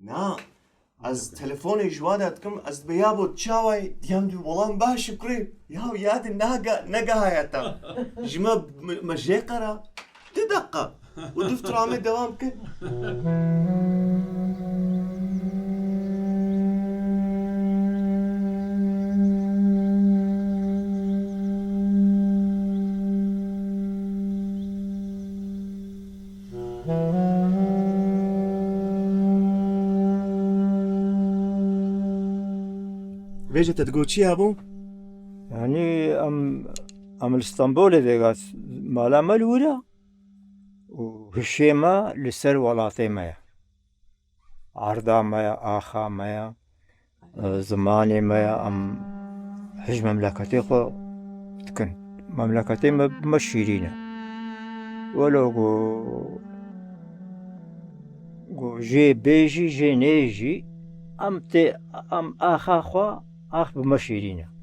نا از تلفون جوادت کم از بیابو تشاوي ديام دي والله باش كريم ياو ياد نقا هايتا جما مجيقرا دقة ودفت رامي دوام كن بيجي تقول شي ابو يعني ام الاسطنبول ديغاس مالا ملولا وهشيما لسر ولاتي مايا عرضا مايا آخا مايا زماني مايا ام حج مملكتي خو تكن مملكتي مشيرينة ولو جو جي بيجي جي نيجي ام آخا خوا آخ بمشيرينة